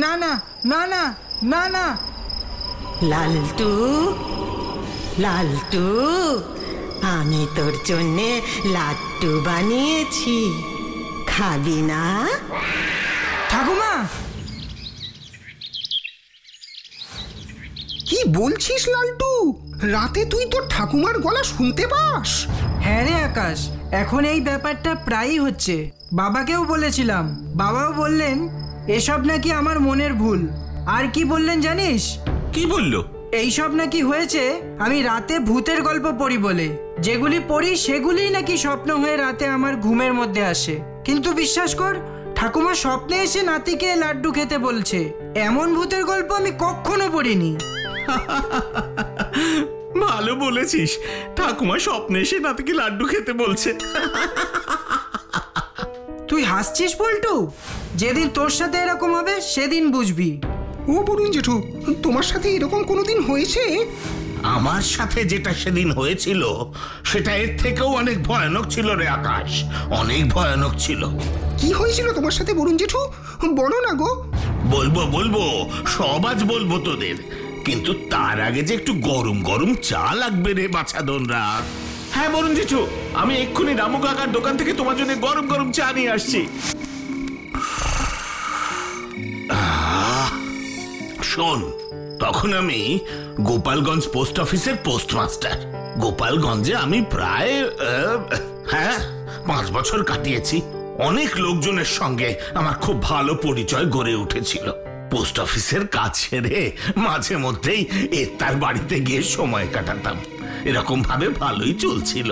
না না না না না না। লালটু, লালটু, আমি তোর জন্যে লাড্ডু বানিয়েছি, খাবি না? ঠাকুমা, কি বলছিস লালটু? রাতে তুই তোর ঠাকুমার গলা শুনতে পাস? হ্যাঁ রে আকাশ, এখন এই ব্যাপারটা প্রায়ই হচ্ছে। বাবাকেও বলেছিলাম, বাবাও বললেন এসব নাকি আমার মনের ভুল। আর কি বললেন জানিস? কি বললো? এইসব নাকি হয়েছে আমি রাতে ভূতের গল্প পড়ি বলে। যেগুলি পড়ি সেগুলিই নাকি স্বপ্ন হয়ে রাতে আমার ঘুমের মধ্যে আসে। কিন্তু বিশ্বাস কর, ঠাকুমা স্বপ্নে এসে নাতিকে লাড্ডু খেতে বলছে। এমন ভূতের গল্প আমি কখনো পড়িনি। ভালো বলেছিস, ঠাকুমা স্বপ্নে এসে নাতিকে লাড্ডু খেতে বলছে। তুই হাসছিস পল্টু? যেদিন তোর সাথে এরকম হবে সেদিন বুঝবি। ও বরুণ জেঠু, তোমার সাথে এরকম কোনোদিন হয়েছে? আমার সাথে যেটা সেদিন হয়েছিল সেটা এর থেকেও অনেক ভয়ানক ছিল রে আকাশ, অনেক ভয়ানক ছিল। কি হয়েছিল তোমার সাথে বরুণ জেঠু? বলো না গো। বলবো বলবো, সব আজ বলবো তোদের, কিন্তু তার আগে যে একটু গরম গরম চা লাগবে রে বাছাদনরা। হ্যাঁ বরুণ জেঠু, আমি এক্ষুনি রামু কাকার দোকান থেকে তোমার জন্য গরম গরম চা নিয়ে আসছি। শোন, তখন আমি গোপালগঞ্জ পোস্ট অফিসের পোস্টমাস্টার। গোপালগঞ্জে আমি প্রায় 5 বছর কাটিয়েছি। অনেক লোকজনের সঙ্গে আমার খুব ভালো পরিচয় গড়ে উঠেছিল। পোস্ট অফিসের কাজ সেরে মাঝে মধ্যেই তার বাড়িতে গিয়ে সময় কাটাতাম। এরকম ভাবে ভালোই চলছিল।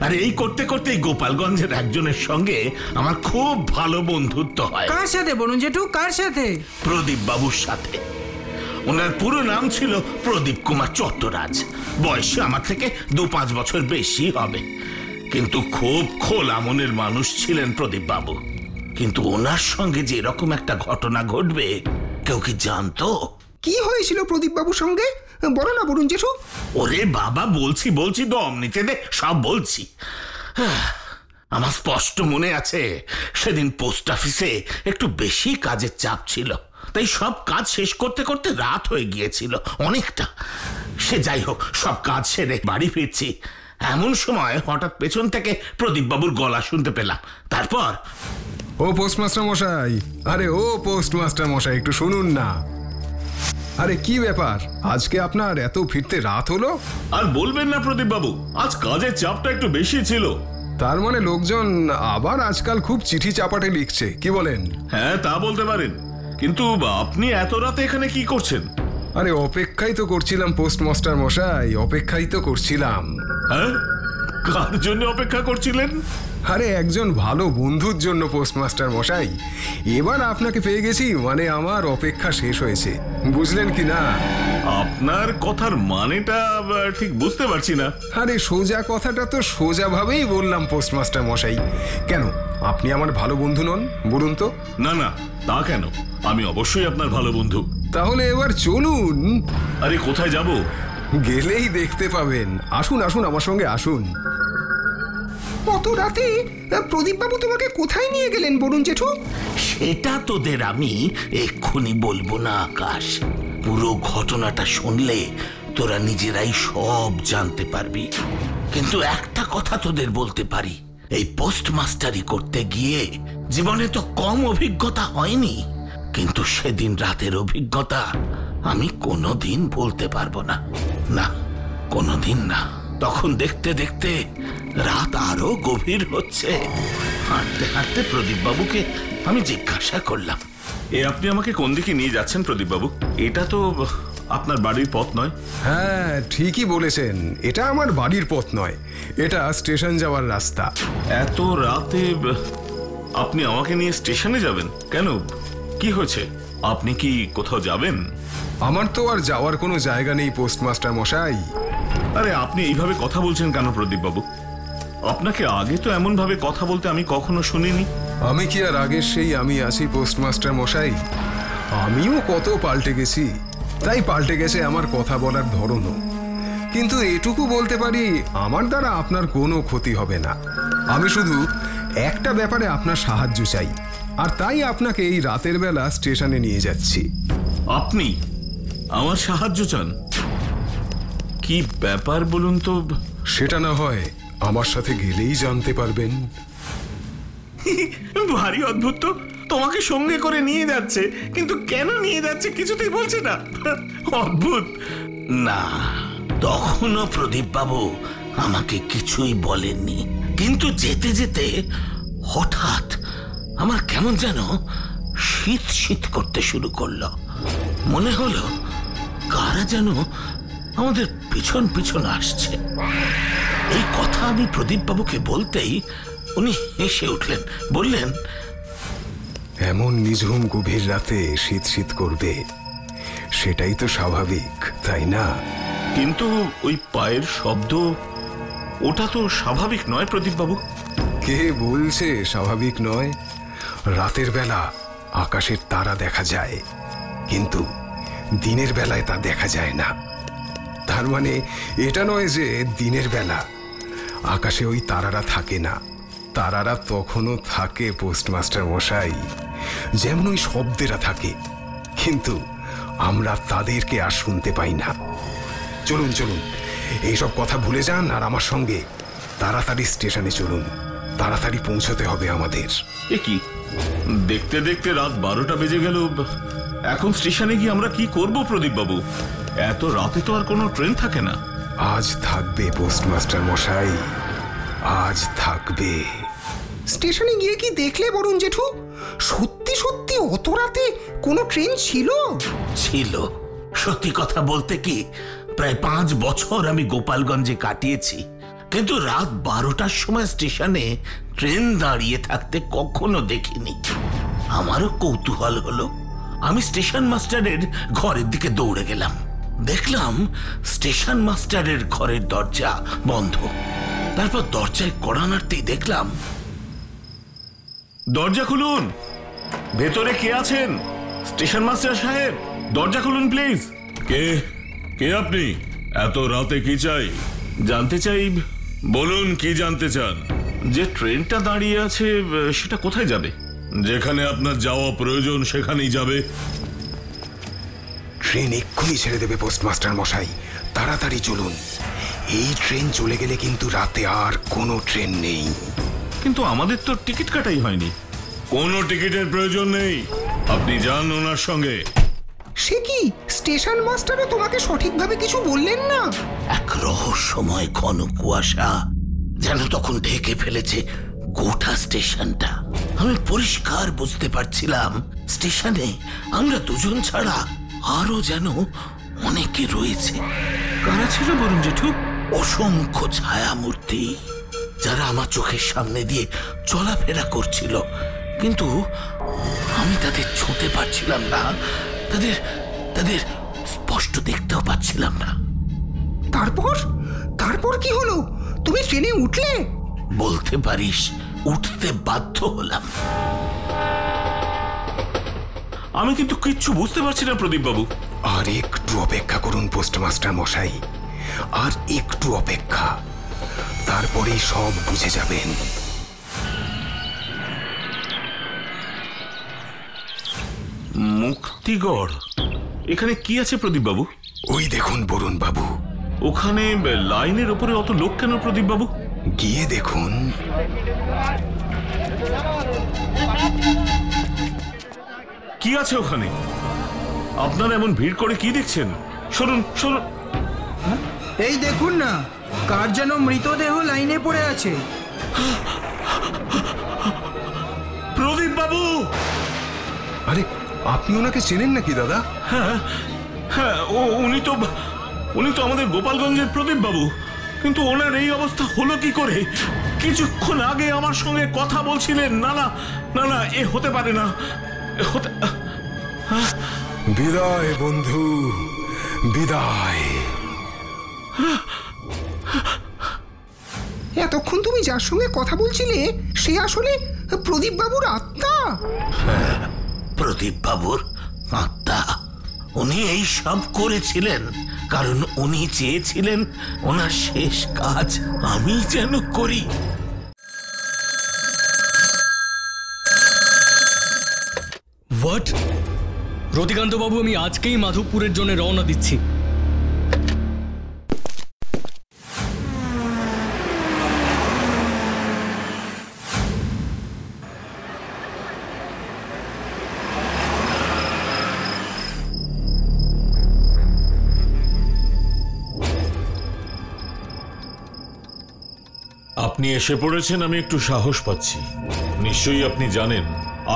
আর এই করতে করতেই গোপালগঞ্জের একজনের সঙ্গে আমার খুব ভালো বন্ধুত্ব হয়। কার সাথে বরুণ জেঠু, কার সাথে? প্রদীপ বাবুর সাথে। ওনার পুরো নাম ছিল প্রদীপ কুমার চট্টরাজ। বয়সে আমার থেকে 2-5 বছর বেশি হবে, কিন্তু খুব খোলা মনের মানুষ ছিলেন প্রদীপ বাবু। কিন্তু ওনার সঙ্গে যে এরকম একটা ঘটনা ঘটবে কেউ কি জানতো? কি হয়েছিল প্রদীপ বাবুর সঙ্গে? বলো না বরুণ জেঠু। ওরে বাবা, বলছি বলছি, দম নিতে দে, সব বলছি। আমার স্পষ্ট মনে আছে, সেদিন পোস্ট অফিসে একটু বেশি কাজের চাপ ছিল, তাই সব কাজ শেষ করতে করতে রাত হয়ে গিয়েছিল অনেকটা। সে যাই হোক, সব কাজ সেরে বাড়ি ফিরছি, এমন সময় হঠাৎ পেছন থেকে প্রদীপ বাবুর গলা শুনতে পেলাম। তারপর, ও পোস্টমাস্টার মশাই, আরে ও পোস্টমাস্টার মশাই, একটু শুনুন না। আরে কি ব্যাপার, আজকে আপনার এত ফিরতে রাত হলো? আর বলবেন না প্রদীপ বাবু, আজ কাজের চাপটা একটু বেশি ছিল। তার মানে লোকজন আবার আজকাল খুব চিঠি চাপাটে লিখছে, কি বলেন? হ্যাঁ, তা বলতে পারেন, কিন্তু আপনি এত রাতে এখানে কি করছেন? আরে অপেক্ষাই তো করছিলাম পোস্টমাস্টার মশাই, অপেক্ষাই তো করছিলাম। হ্যাঁ, কার জন্য অপেক্ষা করছিলেন? আরে একজন ভালো বন্ধুর জন্য পোস্টমাস্টার মশাই। এবার আপনাকে পেয়ে গেছি, মানে আমার অপেক্ষা শেষ হয়েছে, বুঝলেন কি না? আপনার কথার মানেটা ঠিক বুঝতে পারছি না। আরে সোজা কথাটা তো সোজা ভাবেই বললাম পোস্টমাস্টার মশাই। কেন, আপনি আমার ভালো বন্ধু নন বলুন তো? না না, তা কেন, আমি অবশ্যই আপনার ভালো বন্ধু। তাহলে এবার চলুন। আরে কোথায় যাব? গেলেই দেখতে পাবেন, আসুন আসুন, আমার সঙ্গে আসুন। কত রাতে প্রদীপ বাবু তোমাকে কোথায় নিয়ে গেলেন বরুণ জেঠু? সেটা তোদের আমি এক্ষুনি বলবো না আকাশ। পুরো ঘটনাটা শুনলে তোরা নিজেরাই সব জানতে পারবি। কিন্তু একটা কথা তোদের বলতে পারি, এই পোস্টমাস্টারি করতে গিয়ে জীবনে তো কম অভিজ্ঞতা হয়নি, কিন্তু সেদিন রাতের অভিজ্ঞতা আমি কোনোদিন বলতে পারবো না, না কোনোদিন না। তখন দেখতে দেখতে রাত আরো গভীর হচ্ছে। হাঁটতে হাঁটতে প্রদীপ বাবুকে আমি জিজ্ঞাসা করলাম, আপনি আমাকে কোন দিকে নিয়ে যাচ্ছেন প্রদীপ বাবু? এটা তো আপনার বাড়ির পথ নয়। হ্যাঁ ঠিকই বলেছেন, এটা আমার বাড়ির পথ নয়, এটা স্টেশন যাওয়ার রাস্তা। এত রাতে আপনি আমাকে নিয়ে স্টেশনে যাবেন কেন? কি হয়েছে? আপনি কি কোথাও যাবেন? আমার তো আর যাওয়ার কোনো জায়গা নেই পোস্টমাস্টার মশাই। আরে আপনি এইভাবে কথা বলছেন কেন প্রদীপ বাবু? আপনাকে আগে তো এমন ভাবে কথা বলতে আমি কখনো শুনিনি। আমি কি আর আগের সেই আমি আছি পোস্টমাস্টার মশাই? আমিও কত পাল্টে গেছি, তাই পাল্টে গেছে আমার কথা বলার ধরনও। কিন্তু এটুকু বলতে পারি, আমার দ্বারা আপনার কোনো ক্ষতি হবে না। আমি শুধু একটা ব্যাপারে আপনার সাহায্য চাই। আর তাই আপনাকে এই রাতের বেলা স্টেশনে নিয়ে যাচ্ছি। আপনি আমার সাহায্য চান? কি ব্যাপার বলুন তো? সেটা না হয় আমার সাথে গেলেই জানতে পারবেন। ভারী অদ্ভুত তো, তোমাকে সঙ্গে করে নিয়ে যাচ্ছে, কিন্তু কেন নিয়ে যাচ্ছে কিছুতেই বলছে না। অদ্ভুত। না, তখনও প্রদীপ বাবু আমাকে কিছুই বলেননি, কিন্তু যেতে যেতে হঠাৎ আমার কেমন যেন শীত শীত করতে শুরু করলো। মনে হলো কারা যেন আমাদের পিছন পিছন আসছে। এই কথা আমি প্রদীপ বাবুকে বলতেই উনি হেসে উঠলেন, বললেন, এমন নিঝুম গভীর রাতে শীত শীত করবে, সেটাই তো স্বাভাবিক, তাই না? কিন্তু ওই পায়ের শব্দ, ওটা তো স্বাভাবিক নয় প্রদীপ বাবু। কে বলছে স্বাভাবিক নয়? রাতের বেলা আকাশের তারা দেখা যায়, কিন্তু দিনের বেলায় তা দেখা যায় না। তার মানে এটা নয় যে দিনের বেলা আকাশে ওই তারারা থাকে না। তারারা তখনও থাকে পোস্টমাস্টার মশাই, যেমন ওই শব্দেরা থাকে, কিন্তু আমরা তাদেরকে আর শুনতে পাই না। চলুন চলুন, এইসব কথা ভুলে যান আর আমার সঙ্গে তাড়াতাড়ি স্টেশনে চলুন। তাড়াতাড়ি পৌঁছতে হবে আমাদের। এ কি, দেখতে দেখতে রাত 12টা বেজে গেল। এখন স্টেশনে গিয়ে আমরা কি করব প্রদীপ বাবু? এত রাতে তো আর কোনো ট্রেন থাকে না। আজ থাকবে পোস্টমাস্টার মশাই, আজ থাকবে। স্টেশনে গিয়ে কি দেখলে বরুণ জেঠু? সত্যি সত্যি অত রাতে কোনো ট্রেন ছিল? ছিল। সত্যি কথা বলতে কি, প্রায় 5 বছর আমি গোপালগঞ্জে কাটিয়েছি, কিন্তু রাত 12টার সময় স্টেশনে ট্রেন দাঁড়িয়ে থাকতে কখনো দেখিনি। আমারও কৌতূহল হলো। আমি স্টেশন মাস্টারের ঘরের দিকে দৌড়ে গেলাম। দেখলাম স্টেশন মাস্টারের ঘরের দরজা বন্ধ। তারপর দরজায় কড়া নাড়তেই দেখলাম, দরজা খুলুন, ভেতরে কে আছেন? স্টেশন মাস্টার সাহেব, দরজা খুলুন প্লিজ। কে কে আপনি? এত রাতে কি চাই? জানতে চাই। বলুন কি জানতে চান? যে ট্রেনটা দাঁড়িয়ে আছে সেটা কোথায় যাবে? যেখানে আপনার যাওয়া প্রয়োজন সেখানেই যাবে। ট্রেন এক্ষুনি ছেড়ে দেবে পোস্টমাস্টার মশাই, তাড়াতাড়ি চলুন। এই ট্রেন চলে গেলে কিন্তু রাতে আর কোনো ট্রেন নেই। কিন্তু আমাদের তো টিকিট কাটাই হয়নি। কোনো টিকিটের প্রয়োজন নেই, আপনি যান ওনার সঙ্গে। সে কি, স্টেশন মাস্টারও তোমাকে সঠিকভাবে কিছু বললেন না? এক রহস্যময় ঘন কুয়াশা যেন তখন ঢেকে ফেলেছে গোটা স্টেশনটা। আমি পরিষ্কার বুঝতে পারছিলাম স্টেশনে আমরা দুজন ছাড়া আরো যেন অনেকে রয়েছে। কারা ছিল বরুণ জেঠু? অসংখ্য ছায়ামূর্তি, যারা আমার চোখের সামনে দিয়ে চলাফেরা করছিল, কিন্তু আমি তাদের ছুঁতে পারছিলাম না, তাদের তাদের স্পষ্ট দেখতেও পাচ্ছিলাম না। তারপর তারপর কি হলো? তুমি ট্রেনে উঠলে? বলতে পারিস উঠতে বাধ্য হলাম। আমি কিন্তু কিচ্ছু বুঝতে পারছি না প্রদীপ বাবু। আর একটু অপেক্ষা করুন পোস্টমাস্টার মশাই, আর একটু অপেক্ষা, তারপরেই সব বুঝে যাবেন। মুক্তিগড়, এখানে কি আছে প্রদীপ বাবু? ওই দেখুন বরুণ বাবু। ওখানে লাইনের উপরে অত লোক কেন প্রদীপ বাবু? গিয়ে দেখুন। কি আছে ওখানে? আপনারা এমন ভিড় করে কি দেখছেন? সরুন সরুন। এই দেখুন না, কার যেন মৃতদেহ লাইনে পড়ে আছে। প্রদীপ বাবু! আরে, আপনি ওনাকে চেনেন নাকি দাদা? হ্যাঁ হ্যাঁ, উনি তো আমাদের গোপালগঞ্জের প্রদীপ বাবু। কিন্তু ওনার এই অবস্থা হলো কি করে? কিছুক্ষণ আগে আমার সঙ্গে কথা বলছিলেন। না না না না, এ হতে পারে না। বিদায় বন্ধু, বিদায়। এতক্ষণ তুমি যার সঙ্গে কথা বলছিলে সে আসলে প্রদীপ বাবুর আত্মা? প্রদীপ বাবুর আত্মা। উনি এই সব করেছিলেন কারণ উনি চেয়েছিলেন ওনার শেষ কাজ আমি যেন করি। হোয়াট? রতিকান্ত বাবু, আমি আজকেই মাধবপুরের জন্য রওনা দিচ্ছি। আপনি এসে পড়েছেন, আমি একটু সাহস পাচ্ছি। নিশ্চয়ই আপনি জানেন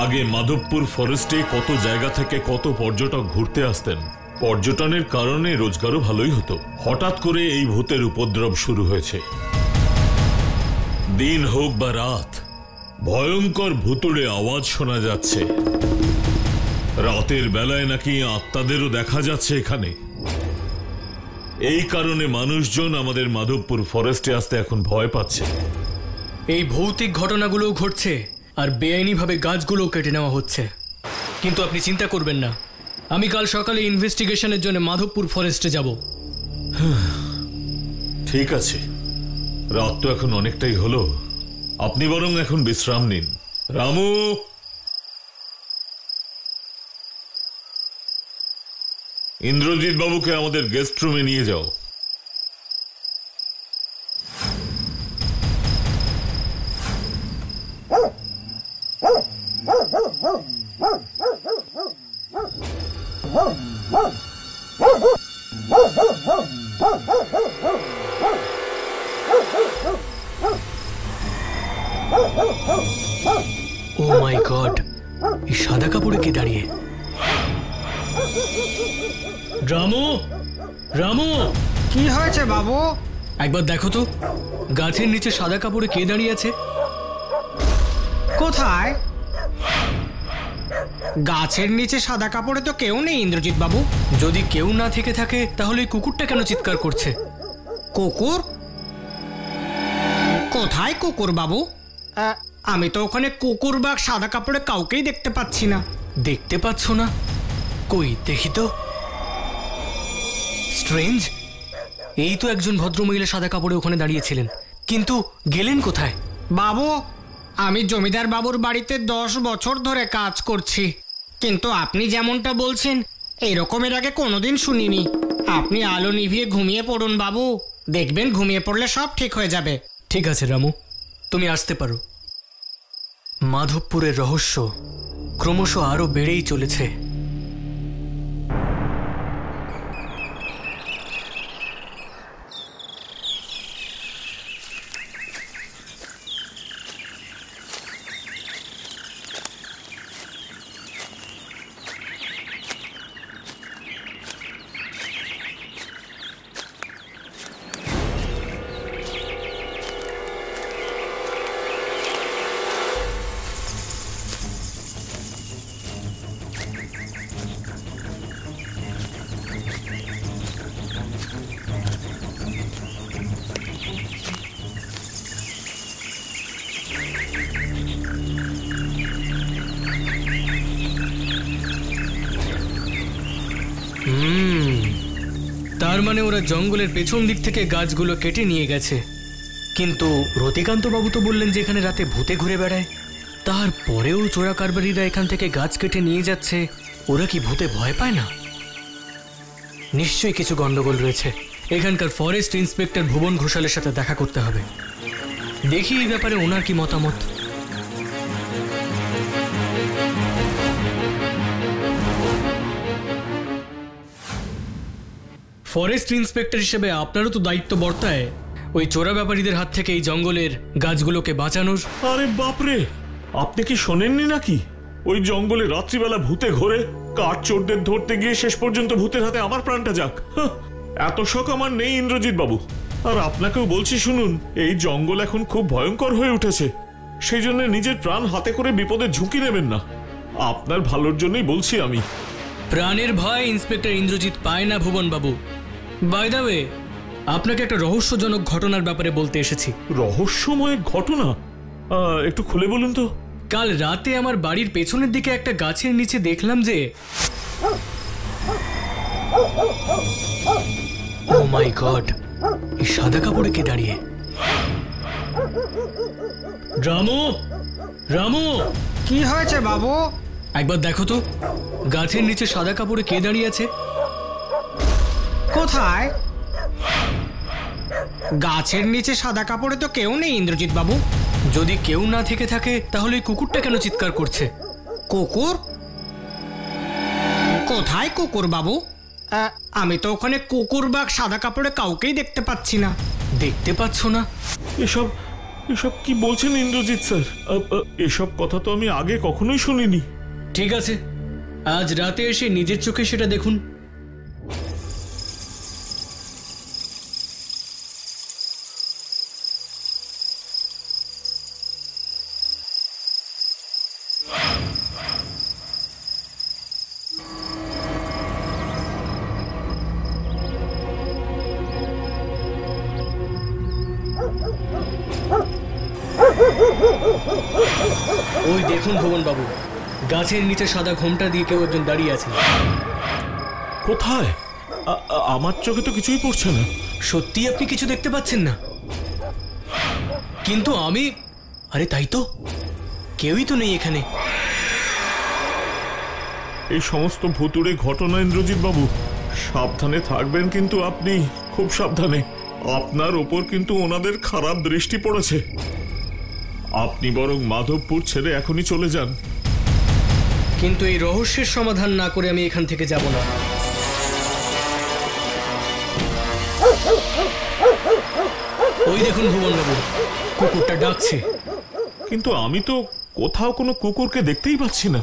আগে মাধবপুর ফরেস্টে কত জায়গা থেকে কত পর্যটক ঘুরতে আসতেন। পর্যটনের কারণে রোজগারও ভালোই হতো। হঠাৎ করে এই ভূতের উপদ্রব শুরু হয়েছে। দিন হোক বা রাত, ভয়ঙ্কর ভুতুড়ে আওয়াজ শোনা যাচ্ছে। রাতের বেলায় নাকি আত্মাদেরও দেখা যাচ্ছে এখানে। এই কারণে মানুষজন আমাদের মাধবপুর ফরেস্টে আসতে এখন ভয় পাচ্ছে। এই ভৌতিক ঘটনাগুলোও ঘটছে আর বেআইনিভাবে গাছগুলোও কেটে নেওয়া হচ্ছে। কিন্তু আপনি চিন্তা করবেন না, আমি কাল সকালে ইনভেস্টিগেশনের জন্য মাধবপুর ফরেস্টে যাব। ঠিক আছে, রাত তো এখন অনেকটাই হলো, আপনি বরং এখন বিশ্রাম নিন। রামু, ইন্দ্রজিৎ বাবুকে আমাদের গেস্ট রুমে নিয়ে যাও। ও মাই গড, এই সাদা কাপড়ে কে দাঁড়িয়ে? রামু, রামু, কি হয়েছে বাবু? একবার দেখো তো, গাছের নিচে সাদা কাপড়ে কে দাঁড়িয়ে আছে? কোথায়? গাছের নিচে সাদা কাপড়ে তো কেউ নেই ইন্দ্রজিৎ বাবু। যদি কেউ না থেকে থাকে তাহলে এই কুকুরটা কেন চিৎকার করছে? কুকুর? কোথায় কুকুর বাবু? আমি তো ওখানে কুকুর বা সাদা কাপড়ে কাউকেই দেখতে পাচ্ছি না। দেখতে পাচ্ছ না? কই দেখি তো। স্ট্রেঞ্জ, এই তো একজন ভদ্রমহিলা সাদা কাপড়ে ওখানে দাঁড়িয়েছিলেন, কিন্তু গেলেন কোথায়? বাবু, আমি জমিদার বাবুর বাড়িতে 10 বছর ধরে কাজ করছি, কিন্তু আপনি যেমনটা বলছেন এরকমের আগে কোনোদিন শুনিনি। আপনি আলো নিভিয়ে ঘুমিয়ে পড়ুন বাবু, দেখবেন ঘুমিয়ে পড়লে সব ঠিক হয়ে যাবে। ঠিক আছে রামু, তুমি আসতে পারো। মাধবপুরের রহস্য ক্রমশ আরো বেড়েই চলেছে। তার মানে ওরা জঙ্গলের পেছন দিক থেকে গাছগুলো কেটে নিয়ে গেছে। কিন্তু রতিকান্ত বাবু তো বললেন যে এখানে রাতে ভূতে ঘুরে বেড়ায়। তারপরেও চোরা কারবারিরা এখান থেকে গাছ কেটে নিয়ে যাচ্ছে। ওরা কি ভূতে ভয় পায় না? নিশ্চয়ই কিছু গন্ডগোল রয়েছে। এখানকার ফরেস্ট ইন্সপেক্টর ভুবন ঘোষালের সাথে দেখা করতে হবে। দেখি এই ব্যাপারে ওনার কি মতামত। ফরেস্ট ইন্সপেক্টর হিসেবে আপনারও তো দায়িত্ব বর্তায় ওই চোরা ব্যাপারীদের হাত থেকে এই জঙ্গলের গাছগুলোকে বাঁচানোর। আরে বাপরে, আপনি কি শোনেননি নাকি? ওই জঙ্গলে রাত্রিবেলা ভূতে ঘোরে, কাঠ চোরদের ধরতে গিয়ে শেষ পর্যন্ত ভূতের হাতে আমার প্রাণটা যাক। এত শখ আমার নেই ইন্দ্রজিৎ বাবু। আর আপনাকেও বলছি শুনুন, এই জঙ্গল এখন খুব ভয়ঙ্কর হয়ে উঠেছে। সেই জন্য নিজের প্রাণ হাতে করে বিপদের ঝুঁকি নেবেন না। আপনার ভালোর জন্যই বলছি আমি। প্রাণের ভয় ইন্সপেক্টর ইন্দ্রজিৎ পায় না ভুবন বাবু। বাই দ্য ওয়ে, আপনাকে একটা রহস্যজনক ঘটনার ব্যাপারে বলতে এসেছি। রহস্যময় ঘটনা? একটু খুলে বলুন তো। কাল রাতে আমার বাড়ির পেছনের দিকে একটা গাছের নিচে দেখলাম যে ও মাই গড, এই সাদা কাপড়ে কে দাঁড়িয়ে? রামু, রামু, কি হয়েছে বাবু? একবার দেখো তো গাছের নিচে সাদা কাপড়ে কে দাঁড়িয়ে আছে? কোথায়? গাছের নিচে সাদা কাপড়ে তো কেউ নেই ইন্দ্রজিৎ বাবু। যদি কেউ না থেকে থাকে তাহলে এই কুকুরটা কেন চিৎকার করছে? কুকুর? কোথায় কুকুর বাবু? আমি তো ওখানে কুকুর বা সাদা কাপড়ে কাউকেই দেখতে পাচ্ছি না। দেখতে পাচ্ছ না? এসব এসব কি বলছেন ইন্দ্রজিৎ স্যার? এসব কথা তো আমি আগে কখনোই শুনিনি। ঠিক আছে, আজ রাতে এসে নিজের চোখে সেটা দেখুন। ওই দেখুন ভুবন বাবু, গাছের নিচে সাদা ঘোমটা দিয়ে কেউ একজন দাঁড়িয়ে আছে। কোথায়? আমার চোখে তো কিছুই পড়ছে না। সত্যি আপনি কিছু দেখতে পাচ্ছেন না? কিন্তু আমি, আরে তাই তো, কেউই তো নেই এখানে। এই সমস্ত ভুতুড়ে ঘটনা ইন্দ্রজিৎ বাবু, সাবধানে থাকবেন কিন্তু আপনি, খুব সাবধানে। আপনার ওপর কিন্তু ওনাদের খারাপ দৃষ্টি পড়েছে। আপনি বরং মাধবপুর ছেড়ে এখনই চলে যান। কিন্তু এই রহস্যের সমাধান না করে আমি এখান থেকে যাব না। ওই দেখুন ভুবন বাবু, কুকুরটা ডাকছে। কিন্তু আমি তো কোথাও কোনো কুকুরকে দেখতেই পাচ্ছি না।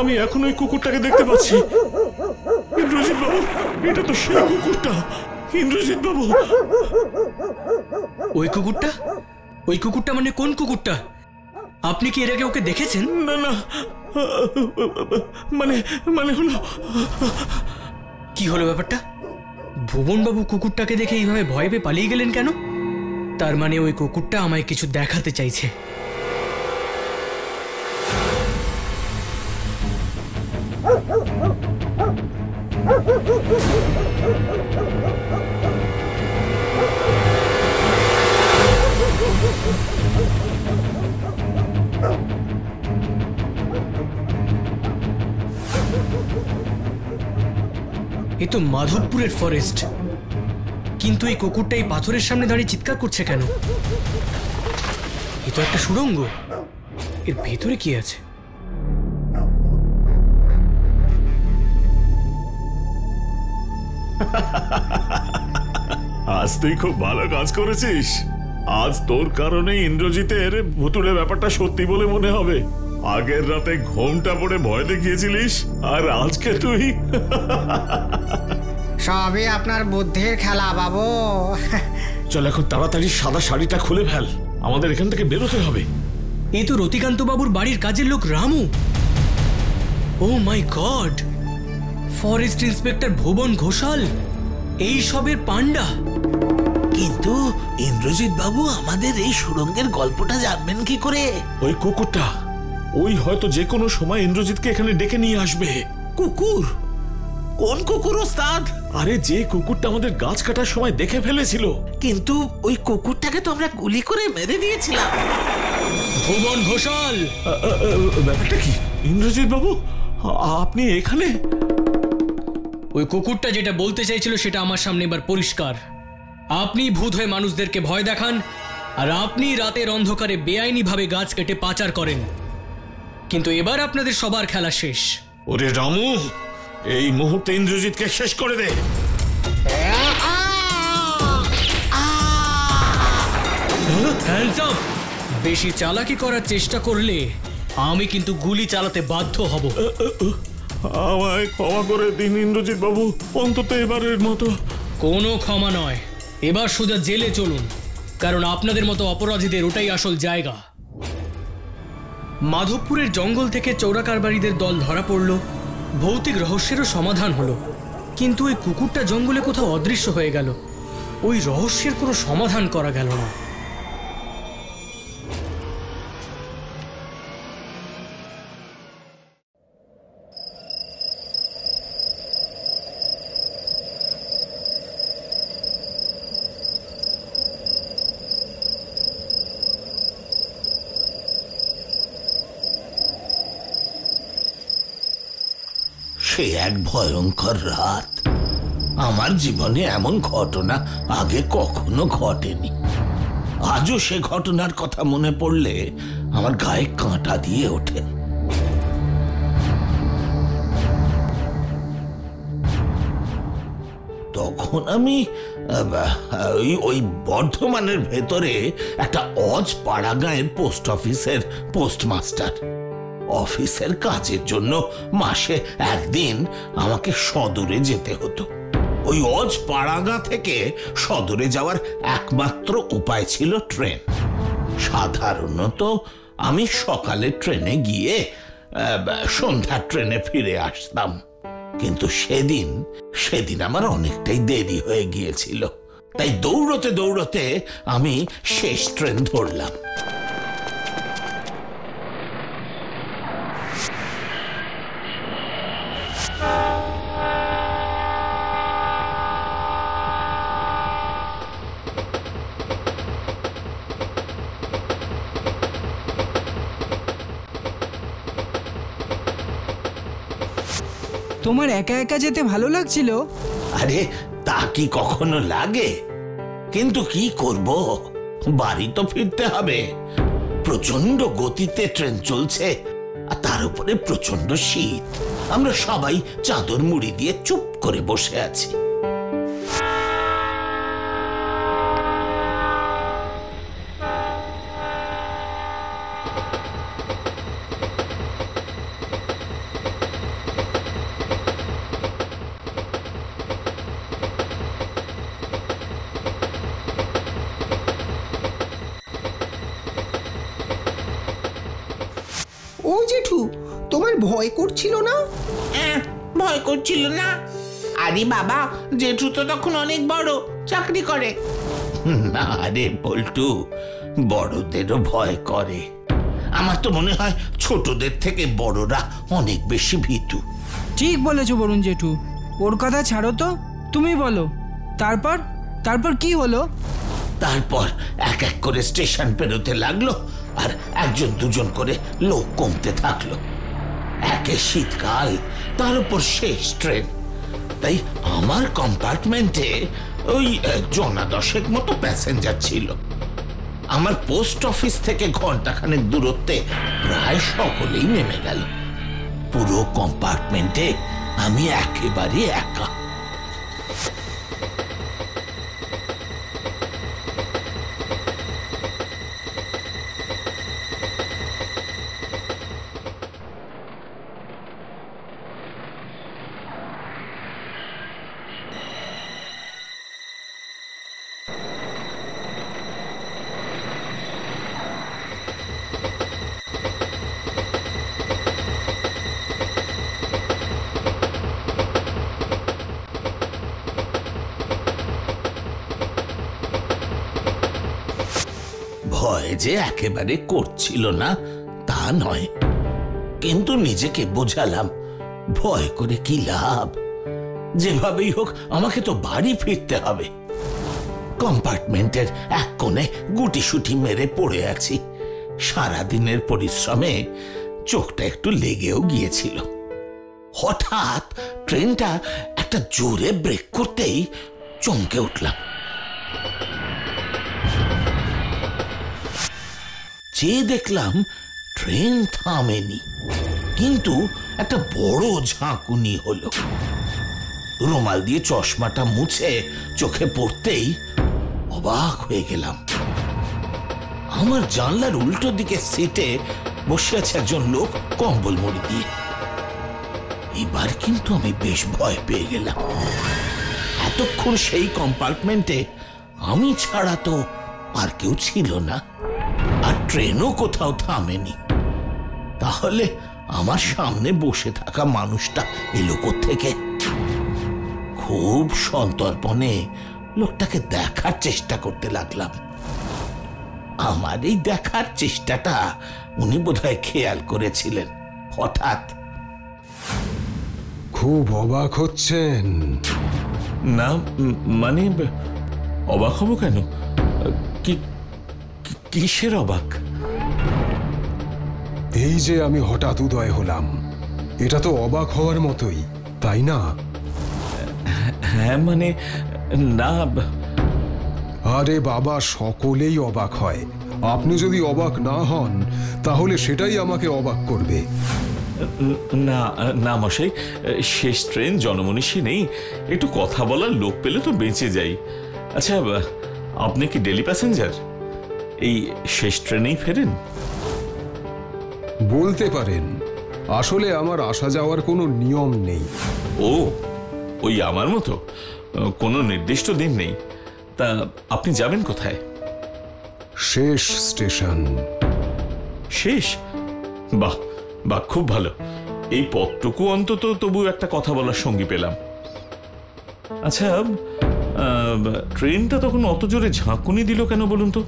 আমি এখন ওই কুকুরটাকে দেখতে পাচ্ছি। ইন্দ্রজিৎ বাবু, এটা তো সেই কুকুরটা। ইন্দ্রজিৎ বাবু, ওই কুকুরটা? ওই কুকুরটা মানে কোন কুকুরটা? আপনি কি এর আগে ওকে দেখেছেন? না না, মানে মানে হলো। কি হলো ব্যাপারটা? ভুবন বাবু কুকুরটাকে দেখে এইভাবে ভয় পেয়ে পালিয়ে গেলেন কেন? তার মানে ওই কুকুরটা আমায় কিছু দেখাতে চাইছে। এ তো মাধবপুরের ফরেস্ট, কিন্তু এই কুকুরটা এই পাথরের সামনে দাঁড়িয়ে চিৎকার করছে কেন? এ তো একটা সুড়ঙ্গ, এর ভেতরে কি আছে? আজ তুই খুব ভালো কাজ করেছিস। আজ তোর কারণে ইন্দ্রজিতের ভুতুড়ে ব্যাপারটা সত্যি বলে মনে হবে। আগের রাতে ঘোমটা পড়ে ভয় দেখিয়েছিলিস, আর আজকে তুই। সবই আপনার বুদ্ধির খেলা বাবু। চল এখন তাড়াতাড়ি সাদা শাড়িটা খুলে ফেল, আমাদের এখান থেকে বেরোতে হবে। এই তো রতিকান্ত বাবুর বাড়ির কাজের লোক রামু। ও মাই গড, ফরেস্ট ইন্সপেক্টর ভুবন ঘোষাল, এই সবের পান্ডা। কিন্তু ইন্দ্রজিৎ বাবু আমাদের এই সুড়ঙ্গের গল্পটা জানবেন কি করে? ওই কুকুরটা, ওই হয়তো যে কোনো সময় ইন্দ্রজিৎকে এখানে ডেকে নিয়ে আসবে। কুকুর? কোন কুকুর ওস্তাদ? আরে যে কুকুরটা আমাদের গাছ কাটার সময় দেখে ফেলেছিল। কিন্তু ওই কুকুরটাকে তো আমরা গুলি করে মেরে দিয়েছিলাম। ভুবন ঘোষাল, ব্যাপারটা কি? ইন্দ্রজিৎ বাবু, আপনি এখানে? ওই কুকুরটা যেটা বলতে চাইছিল সেটা আমার সামনে এবার পরিষ্কার। আপনি ভূত হয়ে মানুষদেরকে ভয় দেখান, আর আপনি রাতের অন্ধকারে বেআইনিভাবে গাছ কেটে পাচার করেন। কিন্তু এবার আপনাদের সবার খেলা শেষ। ওরে রামু, এই মুহূর্তে ইন্দ্রজিৎকে শেষ করে দে। Hands up! বেশি চালাকি করার চেষ্টা করলে আমি কিন্তু গুলি চালাতে বাধ্য হব। আমায় ক্ষমা করে দিন ইন্দ্রজিৎ বাবু, অন্তত এবারের মতো। কোনো ক্ষমা নয়, এবার সোজা জেলে চলুন, কারণ আপনাদের মতো অপরাধীদের ওটাই আসল জায়গা। মাধবপুরের জঙ্গল থেকে চোরা কারবারিদের দল ধরা পড়ল, ভৌতিক রহস্যেরও সমাধান হলো। কিন্তু ওই কুকুরটা জঙ্গলে কোথাও অদৃশ্য হয়ে গেল, ওই রহস্যের কোনো সমাধান করা গেল না। সে এক ভয়ঙ্কর রাত। আমার জীবনে এমন ঘটনা আগে কখনো ঘটেনি। আজও সে ঘটনার কথা মনে পড়লে আমার গায়ে কাঁটা দিয়ে ওঠে। তখন আমি ওই বর্ধমানের ভেতরে একটা অজ পাড়া গাঁয়ের পোস্ট অফিসের পোস্টমাস্টার। অফিসের কাজের জন্য মাসে একদিন আমাকে সদরে যেতে হতো। ওই অজ পাড়াগা থেকে সদরে যাওয়ার একমাত্র উপায় ছিল ট্রেন। সাধারণত আমি সকালে ট্রেনে গিয়ে সন্ধ্যার ট্রেনে ফিরে আসতাম, কিন্তু সেদিন আমার অনেকটাই দেরি হয়ে গিয়েছিল। তাই দৌড়তে দৌড়তে আমি শেষ ট্রেন ধরলাম। তোমার একা একা যেতে ভালো লাগছিল? আরে তা কি কখনো লাগে? কিন্তু কি করব, বাড়ি তো ফিরতে হবে। প্রচন্ড গতিতে ট্রেন চলছে, আর তার উপরে প্রচন্ড শীত। আমরা সবাই চাদর মুড়ি দিয়ে চুপ করে বসে আছি। ও জেঠু, তোমার ভয় করছিল না? ভয় করছিল না? আরে বাবা, জেঠু তো তখন অনেক বড়, চাকরি করে। না রে পল্টু, বড়দেরও ভয় করে। আমার তো মনে হয় ছোটদের থেকে বড়রা অনেক বেশি ভীতু। ঠিক বলেছো বরুণ জেঠু, ওর কথা ছাড়ো তো, তুমি বলো তারপর কি হলো? তারপর এক এক করে স্টেশন পেরোতে লাগলো, আর একজন দুজন করে লোক কমতে থাকলো। একে শীতকাল, তার উপর শেষ ট্রেন। তাই আমার কম্পার্টমেন্টে ওই 10 মতো প্যাসেঞ্জার ছিল। আমার পোস্ট অফিস থেকে ঘন্টাখানেক দূরত্বে প্রায় সকলেই নেমে গেল। পুরো কম্পার্টমেন্টে আমি একেবারে একা। ভয় যে একেবারে করছিল না তা নয়, কিন্তু নিজেকে বোঝালাম ভয় করে কি লাভ, যেভাবেই হোক আমাকে তো বাড়ি ফিরতে হবে। কম্পার্টমেন্টের এক কোণে গুটিসুটি মেরে পড়ে আছি। সারাদিনের পরিশ্রমে চোখটা একটু লেগেও গিয়েছিল। হঠাৎ ট্রেনটা একটা জোরে ব্রেক করতেই চমকে উঠলাম। চেয়ে দেখলাম ট্রেন থামেনি, কিন্তু একটা বড় ঝাঁকুনি হলো। রুমাল দিয়ে চশমাটা মুছে চোখে পড়তেই অবাক হয়ে গেলাম। আমার জানলার উল্টো দিকে সিটে বসে আছে একজন লোক কম্বল মুড়ি দিয়ে। এবার কিন্তু আমি বেশ ভয় পেয়ে গেলাম। এতক্ষণ সেই কম্পার্টমেন্টে আমি ছাড়া তো আর কেউ ছিল না, আর ট্রেনও কোথাও থামেনি। তাহলে আমার সামনে বসে থাকা মানুষটা এলো কোত্থেকে? খুব সন্তর্পণে লোকটাকে দেখার চেষ্টা করতে লাগলাম। আমার এই দেখার চেষ্টাটা উনি বোধহয় খেয়াল করেছিলেন। হঠাৎ, খুব অবাক হচ্ছেন? না মানে অবাক হব কেন? কিসের অবাক? এই যে আমি হঠাৎ উদয় হলাম, এটা তো অবাক হওয়ার মতোই। তাই না? হ্যাঁ মানে না। আরে বাবা, সকলেই অবাক হয়। আপনি যদি অবাক না হন তাহলে সেটাই আমাকে অবাক করবে। না না মশাই, শেষ ট্রেন জনমনীষী নেই, একটু কথা বলার লোক পেলে তো বেঁচে যাই। আচ্ছা, আপনি কি ডেলি প্যাসেঞ্জার? এই শেষ ট্রেনেই ফেরেন? বলতে পারেন। আসলে আমার আসা যাওয়ার কোনো নিয়ম নেই। ও, ওই আমার মতো কোনো নির্দিষ্ট দিন নেই। তা আপনি যাবেন কোথায়? শেষ স্টেশন। শেষ? বাহ বাহ, খুব ভালো। এই পথটুকু অন্তত তবু একটা কথা বলার সঙ্গী পেলাম। আচ্ছা, ট্রেনটা তখন অত জোরে ঝাঁকুনি দিল কেন বলুন তো?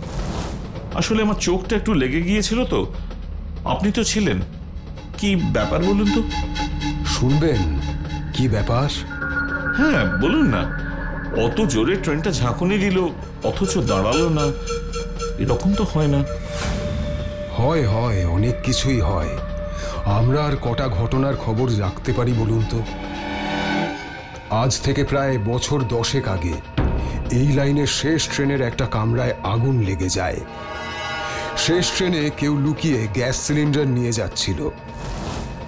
আসলে আমার চোখটা একটু লেগে গিয়েছিল তো। আপনি তো ছিলেন, কি ব্যাপার বলুন তো? শুনবেন কি ব্যাপার? হ্যাঁ বলুন না। অত জোরে ট্রেনটা ঝাঁকুনি দিল অথচ দাঁড়ালো না, এরকম তো হয় না। হয় হয়, অনেক কিছুই হয়। আমরা আর কটা ঘটনার খবর রাখতে পারি বলুন তো? আজ থেকে প্রায় বছর 10 আগে এই লাইনের শেষ ট্রেনের একটা কামরায় আগুন লেগে যায়। শেষ ট্রেনে কেউ লুকিয়ে গ্যাস সিলিন্ডার নিয়ে যাচ্ছিল।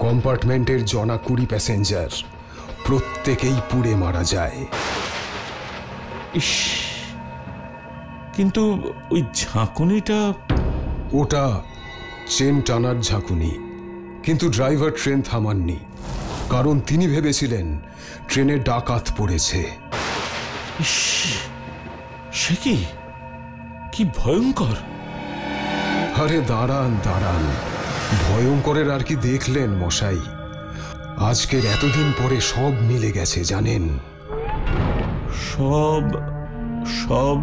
কম্পার্টমেন্টের 20 প্যাসেঞ্জার প্রত্যেকেই পুড়ে মারা যায়। ইস, কিন্তু ওই ঝাঁকুনিটা? ওটা চেন টানার ঝাঁকুনি। কিন্তু ড্রাইভার ট্রেন থামাননি, কারণ তিনি ভেবেছিলেন ট্রেনে ডাকাত পড়েছে। ইস, সে কি, কি ভয়ঙ্কর! আরে দাঁড়ান দাঁড়ান, ভয়ঙ্করের আর কি দেখলেন মশাই? আজকের এতদিন পরে সব মিলে গেছে জানেন। সব সব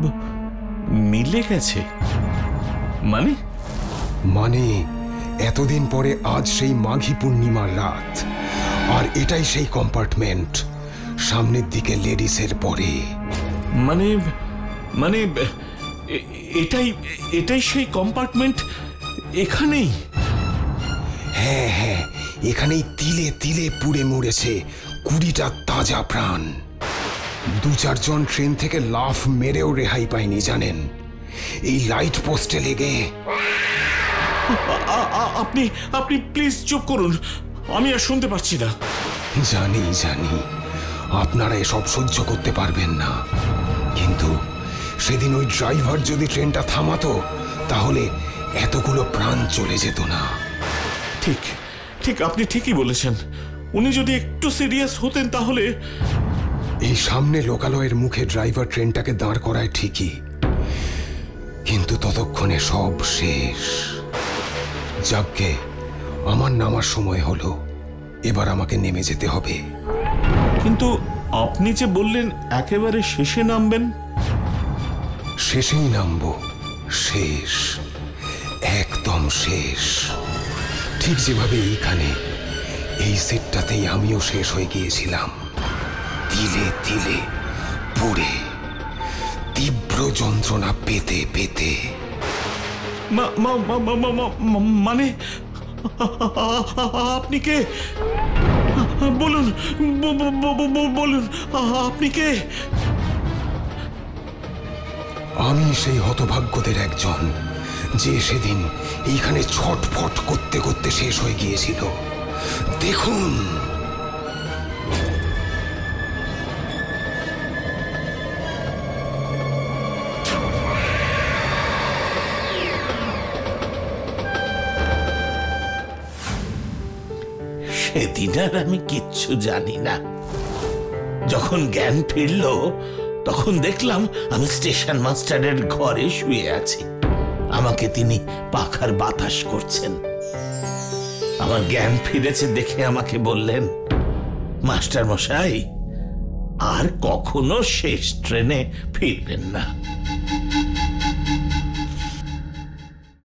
মিলে গেছে মানে? মানে এতদিন পরে আজ সেই মাঘী পূর্ণিমার রাত, আর এটাই সেই কম্পার্টমেন্ট, সামনের দিকে লেডিসের পরে। মানে মানে এটাই এটাই সেই কম্পার্টমেন্ট? এখানেই? হ্যাঁ হ্যাঁ, এখানেই তিলে তিলে পুড়ে মরেছে 20টা তাজা প্রাণ। 2-4 জন ট্রেন থেকে লাফ মেরেও রেহাই পায়নি জানেন, এই লাইট পোস্টে লেগে। আপনি আপনি প্লিজ চুপ করুন, আমি আর শুনতে পারছি না। জানি জানি আপনারা এসব সহ্য করতে পারবেন না, কিন্তু সেদিন ওই ড্রাইভার যদি ট্রেনটা থামাতো তাহলে এতগুলো প্রাণ চলে যেত না। ঠিক ঠিক, আপনি ঠিকই বলেছেন। উনি যদি একটু সিরিয়াস হতেন তাহলে। এই সামনে লোকালয়ের মুখে ড্রাইভার ট্রেনটাকে দাঁড় করায় ঠিকই, কিন্তু ততক্ষণে সব শেষ। যাকগে, আমার নামার সময় হলো, এবার আমাকে নেমে যেতে হবে। কিন্তু আপনি যে বললেন একেবারে শেষে নামবেন। শেষেই নামবো, শেষ, একদম শেষ। ঠিক যেভাবে এইখানে এই সিটটাতেই আমিও শেষ হয়ে গিয়েছিলাম, তিলে তিলে পুড়ে, তীব্র যন্ত্রণা পেতে পেতে। মানে আপনি কে? বলুন বলুন, আপনি কে? আমি সেই হতভাগ্যদের একজন, যে সেদিন এইখানে ছটফট করতে করতে শেষ হয়ে গিয়েছিল। দেখুন। সেদিন আর আমি কিচ্ছু জানি না। যখন জ্ঞান ফিরল তখন দেখলাম আমি স্টেশন মাস্টারের ঘরে শুয়ে আছি। আমাকে তিনি পাখার বাতাস করছেন। আমার জ্ঞান ফিরেছে দেখে আমাকে বললেন, মাস্টার মশাই, আর কখনো শেষ ট্রেনে ফিরবেন না।